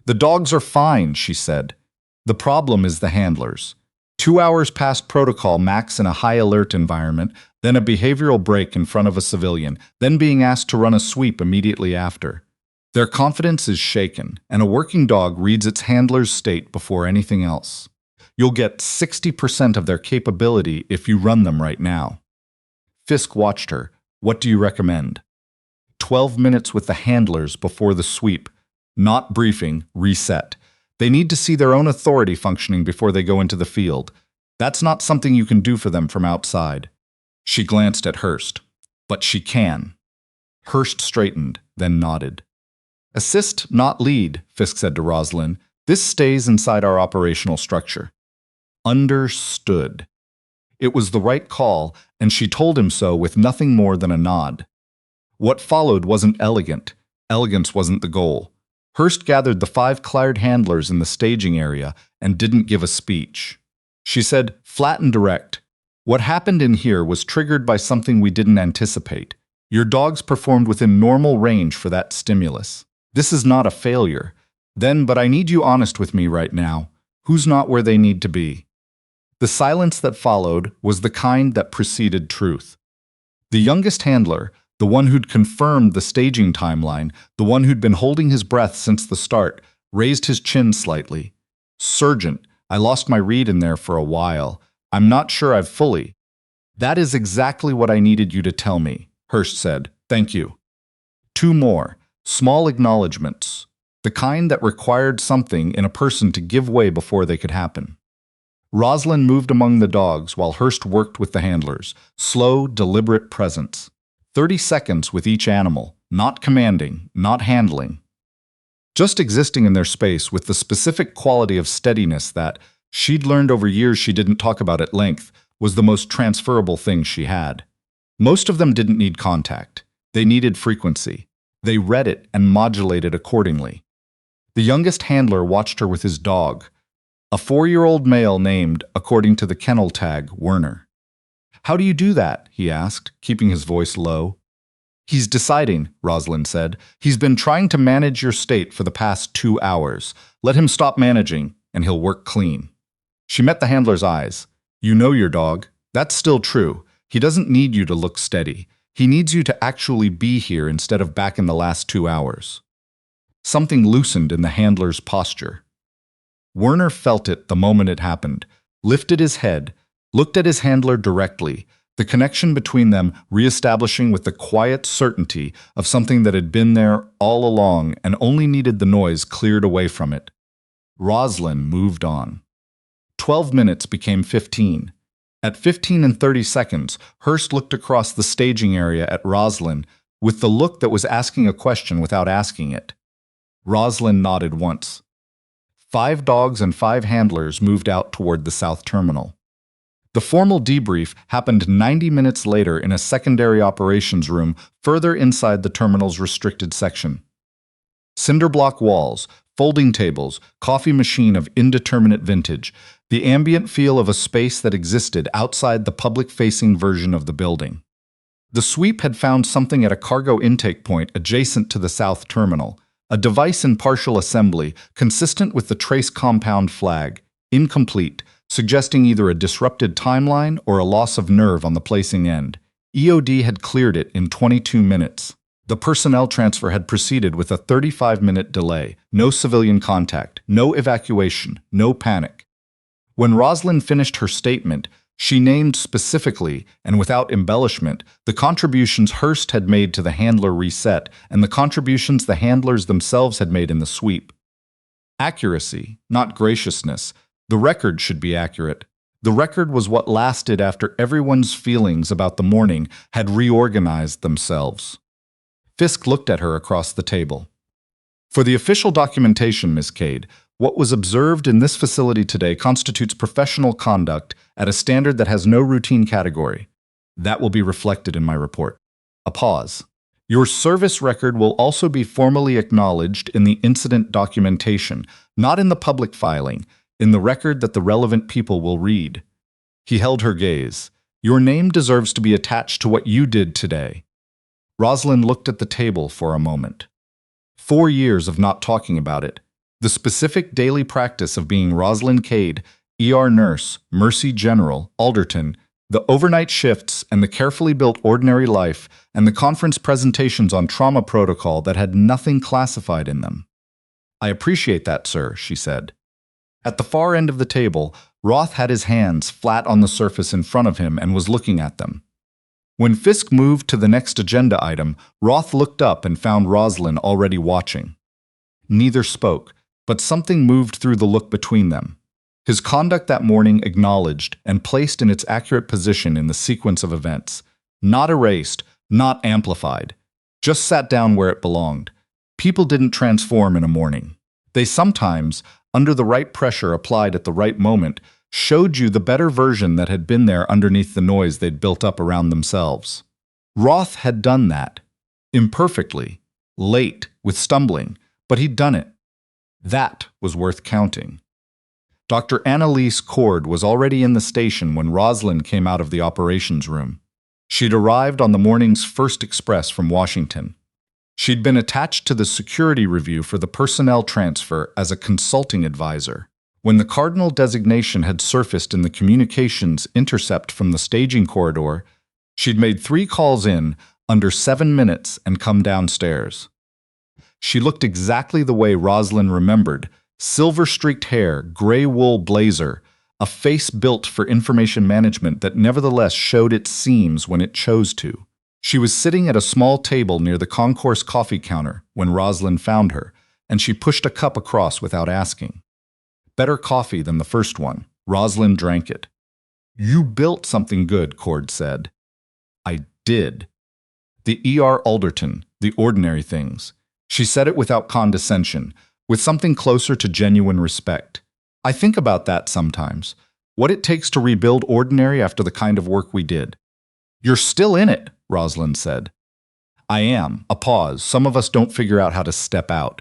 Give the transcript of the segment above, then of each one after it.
The dogs are fine, she said. The problem is the handlers. 2 hours past protocol max in a high-alert environment, then a behavioral break in front of a civilian, then being asked to run a sweep immediately after. Their confidence is shaken, and a working dog reads its handler's state before anything else. You'll get 60% of their capability if you run them right now. Fisk watched her. What do you recommend? 12 minutes with the handlers before the sweep. Not briefing, reset. They need to see their own authority functioning before they go into the field. That's not something you can do for them from outside. She glanced at Hurst. But she can. Hurst straightened, then nodded. Assist, not lead, Fisk said to Roslyn. This stays inside our operational structure. Understood. It was the right call, and she told him so with nothing more than a nod. What followed wasn't elegant. Elegance wasn't the goal. Hurst gathered the 5 cleared handlers in the staging area and didn't give a speech. She said, flat and direct, what happened in here was triggered by something we didn't anticipate. Your dogs performed within normal range for that stimulus. This is not a failure. But I need you honest with me right now. Who's not where they need to be? The silence that followed was the kind that preceded truth. The youngest handler, the one who'd confirmed the staging timeline, the one who'd been holding his breath since the start, raised his chin slightly. Sergeant, I lost my read in there for a while. I'm not sure I've fully. That is exactly what I needed you to tell me, Hurst said. Thank you. 2 more, small acknowledgments, the kind that required something in a person to give way before they could happen. Roslyn moved among the dogs while Hurst worked with the handlers. Slow, deliberate presence. 30 seconds with each animal, not commanding, not handling. Just existing in their space with the specific quality of steadiness that, she'd learned over years she didn't talk about at length, was the most transferable thing she had. Most of them didn't need contact. They needed frequency. They read it and modulated accordingly. The youngest handler watched her with his dog, a 4-year-old male named, according to the kennel tag, Werner. How do you do that? He asked, keeping his voice low. He's deciding, Roslyn said. He's been trying to manage your state for the past 2 hours. Let him stop managing, and he'll work clean. She met the handler's eyes. You know your dog. That's still true. He doesn't need you to look steady. He needs you to actually be here instead of back in the last 2 hours. Something loosened in the handler's posture. Werner felt it the moment it happened, lifted his head, looked at his handler directly, the connection between them reestablishing with the quiet certainty of something that had been there all along and only needed the noise cleared away from it. Roslyn moved on. 12 minutes became 15. At 15 and 30 seconds, Hurst looked across the staging area at Roslyn with the look that was asking a question without asking it. Roslyn nodded once. 5 dogs and 5 handlers moved out toward the south terminal. The formal debrief happened 90 minutes later in a secondary operations room further inside the terminal's restricted section. Cinder block walls, folding tables, coffee machine of indeterminate vintage, the ambient feel of a space that existed outside the public-facing version of the building. The sweep had found something at a cargo intake point adjacent to the south terminal, a device in partial assembly consistent with the trace compound flag, incomplete, suggesting either a disrupted timeline or a loss of nerve on the placing end. EOD had cleared it in 22 minutes. The personnel transfer had proceeded with a 35-minute delay, no civilian contact, no evacuation, no panic. When Roslyn finished her statement, she named specifically, and without embellishment, the contributions Hurst had made to the handler reset and the contributions the handlers themselves had made in the sweep. Accuracy, not graciousness. The record should be accurate. The record was what lasted after everyone's feelings about the morning had reorganized themselves. Fisk looked at her across the table. For the official documentation, Miss Kade, what was observed in this facility today constitutes professional conduct at a standard that has no routine category. That will be reflected in my report. A pause. Your service record will also be formally acknowledged in the incident documentation, not in the public filing, in the record that the relevant people will read. He held her gaze. Your name deserves to be attached to what you did today. Roslyn looked at the table for a moment. 4 years of not talking about it. The specific daily practice of being Roslyn Kade, ER nurse, Mercy General, Alderton, the overnight shifts and the carefully built ordinary life, and the conference presentations on trauma protocol that had nothing classified in them. "I appreciate that, sir," she said. At the far end of the table, Roth had his hands flat on the surface in front of him and was looking at them. When Fisk moved to the next agenda item, Roth looked up and found Roslyn already watching. Neither spoke, but something moved through the look between them. His conduct that morning acknowledged and placed in its accurate position in the sequence of events. Not erased, not amplified. Just sat down where it belonged. People didn't transform in a morning. They sometimes, under the right pressure applied at the right moment, showed you the better version that had been there underneath the noise they'd built up around themselves. Roth had done that. Imperfectly. Late, with stumbling. But he'd done it. That was worth counting. Dr. Annalise Cord was already in the station when Roslyn came out of the operations room. She'd arrived on the morning's first express from Washington. She'd been attached to the security review for the personnel transfer as a consulting advisor. When the Cardinal designation had surfaced in the communications intercept from the staging corridor, she'd made 3 calls in under 7 minutes and come downstairs. She looked exactly the way Roslyn remembered: silver-streaked hair, gray wool blazer, a face built for information management that nevertheless showed its seams when it chose to. She was sitting at a small table near the concourse coffee counter when Roslyn found her, and she pushed a cup across without asking. Better coffee than the first one. Roslyn drank it. "You built something good," Cord said. "I did." The ER Alderton, the ordinary things. She said it without condescension, with something closer to genuine respect. "I think about that sometimes. What it takes to rebuild ordinary after the kind of work we did." "You're still in it," Roslyn said. "I am." A pause. Some of us don't figure out how to step out.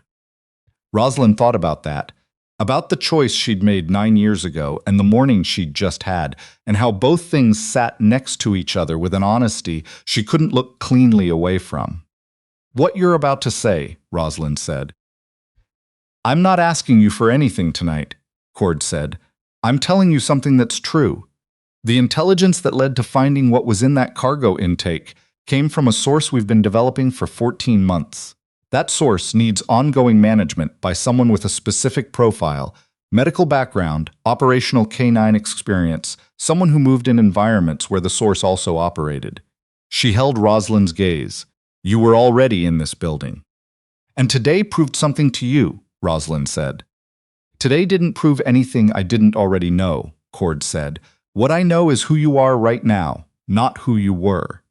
Roslyn thought about that. About the choice she'd made 9 years ago and the morning she'd just had, and how both things sat next to each other with an honesty she couldn't look cleanly away from. "What you're about to say," Roslyn said. "I'm not asking you for anything tonight," Cord said. "I'm telling you something that's true. The intelligence that led to finding what was in that cargo intake came from a source we've been developing for 14 months. That source needs ongoing management by someone with a specific profile, medical background, operational K9 experience, someone who moved in environments where the source also operated." She held Roslyn's gaze. "You were already in this building. And today proved something to you," Roslyn said. "Today didn't prove anything I didn't already know," Cord said. "What I know is who you are right now, not who you were."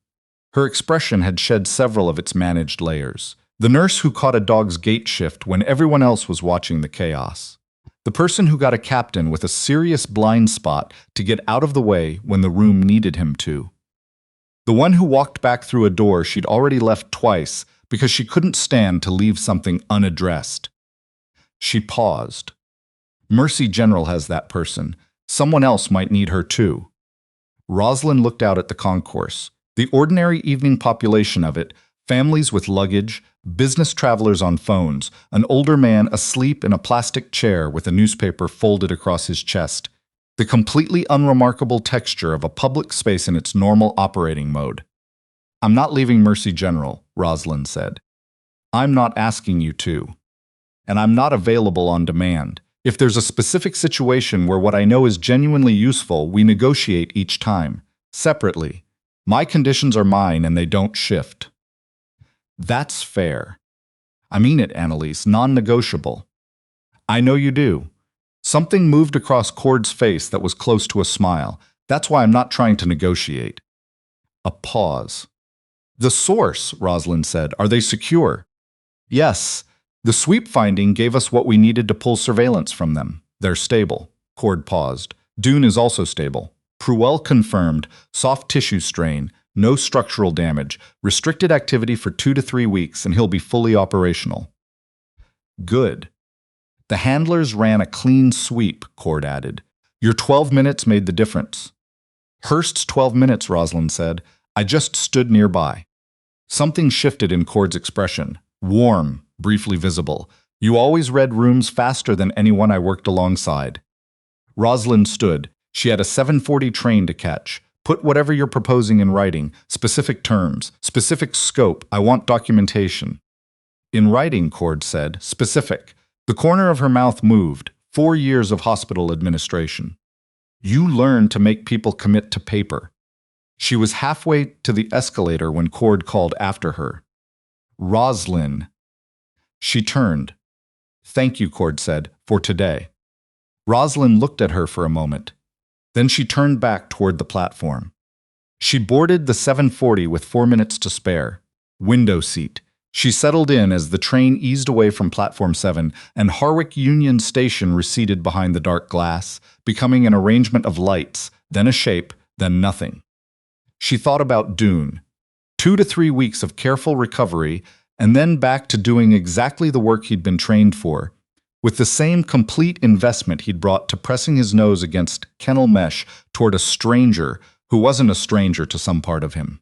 Her expression had shed several of its managed layers. The nurse who caught a dog's gate shift when everyone else was watching the chaos. The person who got a captain with a serious blind spot to get out of the way when the room needed him to. The one who walked back through a door she'd already left twice because she couldn't stand to leave something unaddressed. She paused. Mercy General has that person. Someone else might need her too. Roslyn looked out at the concourse. The ordinary evening population of it, families with luggage, business travelers on phones, an older man asleep in a plastic chair with a newspaper folded across his chest. The completely unremarkable texture of a public space in its normal operating mode. "I'm not leaving Mercy General," Roslyn said. "I'm not asking you to. And I'm not available on demand. If there's a specific situation where what I know is genuinely useful, we negotiate each time, separately. My conditions are mine and they don't shift." "That's fair." "I mean it, Annalise, non-negotiable." "I know you do." Something moved across Cord's face that was close to a smile. "That's why I'm not trying to negotiate." A pause. "The source," Roslyn said. "Are they secure?" "Yes. The sweep finding gave us what we needed to pull surveillance from them. They're stable." Cord paused. "Dune is also stable. Pruell confirmed, soft tissue strain, no structural damage, restricted activity for 2 to 3 weeks, and he'll be fully operational." "Good." "The handlers ran a clean sweep," Cord added. "Your 12 minutes made the difference." "Hurst's 12 minutes," Roslyn said. "I just stood nearby." Something shifted in Cord's expression. Warm, briefly visible. You always read rooms faster than anyone I worked alongside. Roslyn stood. She had a 7:40 train to catch. Put whatever you're proposing in writing, specific terms, specific scope. I want documentation. In writing, Cord said, specific. The corner of her mouth moved. 4 years of hospital administration. You learn to make people commit to paper. She was halfway to the escalator when Cord called after her. Roslyn. She turned. Thank you, Cord said, for today. Roslyn looked at her for a moment. Then she turned back toward the platform. She boarded the 7:40 with 4 minutes to spare. Window seat. She settled in as the train eased away from Platform 7 and Harwick Union Station receded behind the dark glass, becoming an arrangement of lights, then a shape, then nothing. She thought about Dune. 2 to 3 weeks of careful recovery, and then back to doing exactly the work he'd been trained for, with the same complete investment he'd brought to pressing his nose against kennel mesh toward a stranger who wasn't a stranger to some part of him.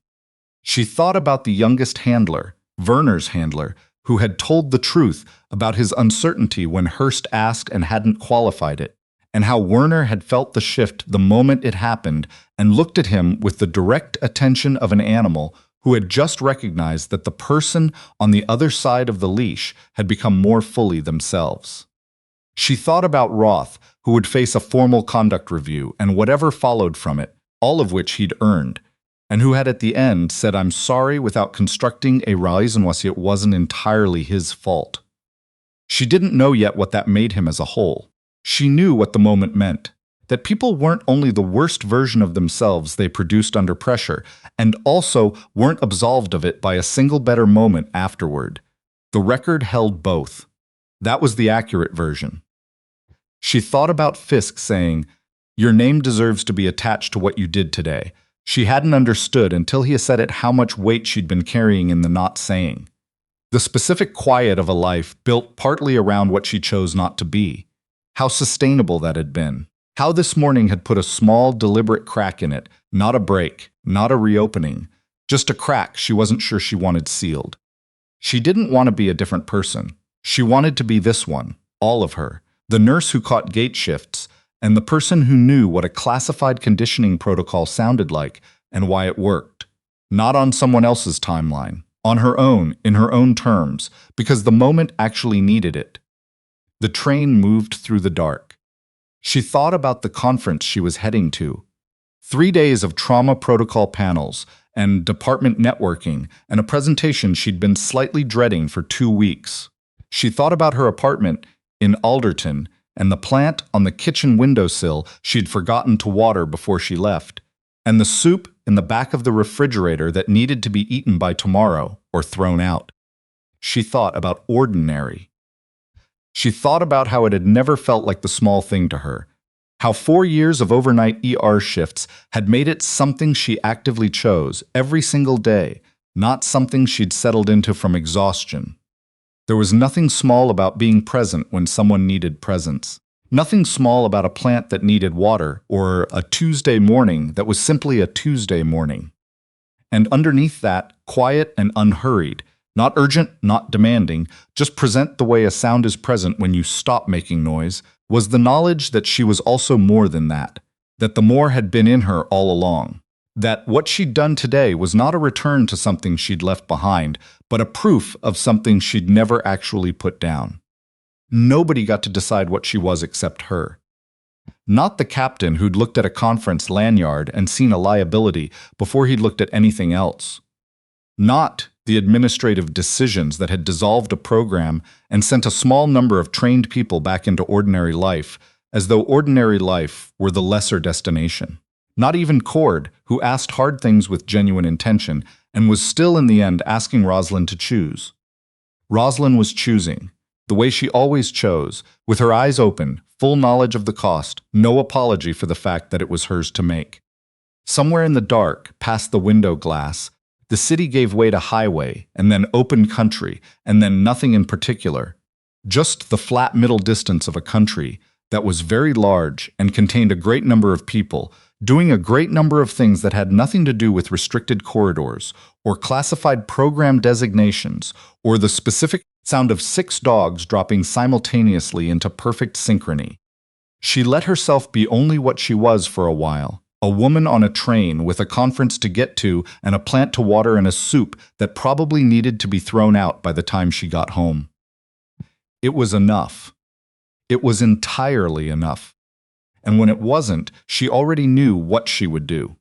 She thought about the youngest handler, Werner's handler, who had told the truth about his uncertainty when Hurst asked and hadn't qualified it, and how Werner had felt the shift the moment it happened and looked at him with the direct attention of an animal who had just recognized that the person on the other side of the leash had become more fully themselves. She thought about Roth, who would face a formal conduct review and whatever followed from it, all of which he'd earned, and who had at the end said I'm sorry without constructing a reason why it wasn't entirely his fault. She didn't know yet what that made him as a whole. She knew what the moment meant, that people weren't only the worst version of themselves they produced under pressure, and also weren't absolved of it by a single better moment afterward. The record held both. That was the accurate version. She thought about Fisk saying, "Your name deserves to be attached to what you did today." She hadn't understood until he said it how much weight she'd been carrying in the not saying. The specific quiet of a life built partly around what she chose not to be. How sustainable that had been. How this morning had put a small, deliberate crack in it, not a break, not a reopening, just a crack she wasn't sure she wanted sealed. She didn't want to be a different person. She wanted to be this one, all of her, the nurse who caught gate shifts, and the person who knew what a classified conditioning protocol sounded like and why it worked. Not on someone else's timeline, on her own, in her own terms, because the moment actually needed it. The train moved through the dark. She thought about the conference she was heading to. 3 days of trauma protocol panels and department networking and a presentation she'd been slightly dreading for 2 weeks. She thought about her apartment in Alderton and the plant on the kitchen windowsill she'd forgotten to water before she left, and the soup in the back of the refrigerator that needed to be eaten by tomorrow or thrown out. She thought about ordinary. She thought about how it had never felt like the small thing to her, how 4 years of overnight ER shifts had made it something she actively chose every single day, not something she'd settled into from exhaustion. There was nothing small about being present when someone needed presence. Nothing small about a plant that needed water, or a Tuesday morning that was simply a Tuesday morning. And underneath that, quiet and unhurried, not urgent, not demanding, just present the way a sound is present when you stop making noise, was the knowledge that she was also more than that the more had been in her all along. That what she'd done today was not a return to something she'd left behind, but a proof of something she'd never actually put down. Nobody got to decide what she was except her. Not the captain who'd looked at a conference lanyard and seen a liability before he'd looked at anything else. Not the administrative decisions that had dissolved a program and sent a small number of trained people back into ordinary life, as though ordinary life were the lesser destination. Not even Cord, who asked hard things with genuine intention and was still in the end asking Roslyn to choose. Roslyn was choosing, the way she always chose, with her eyes open, full knowledge of the cost, no apology for the fact that it was hers to make. Somewhere in the dark, past the window glass, the city gave way to highway, and then open country, and then nothing in particular. Just the flat middle distance of a country that was very large and contained a great number of people, doing a great number of things that had nothing to do with restricted corridors, or classified program designations, or the specific Sound of 6 dogs dropping simultaneously into perfect synchrony. She let herself be only what she was for a while. A woman on a train with a conference to get to and a plant to water and a soup that probably needed to be thrown out by the time she got home. It was enough. It was entirely enough. And when it wasn't, she already knew what she would do.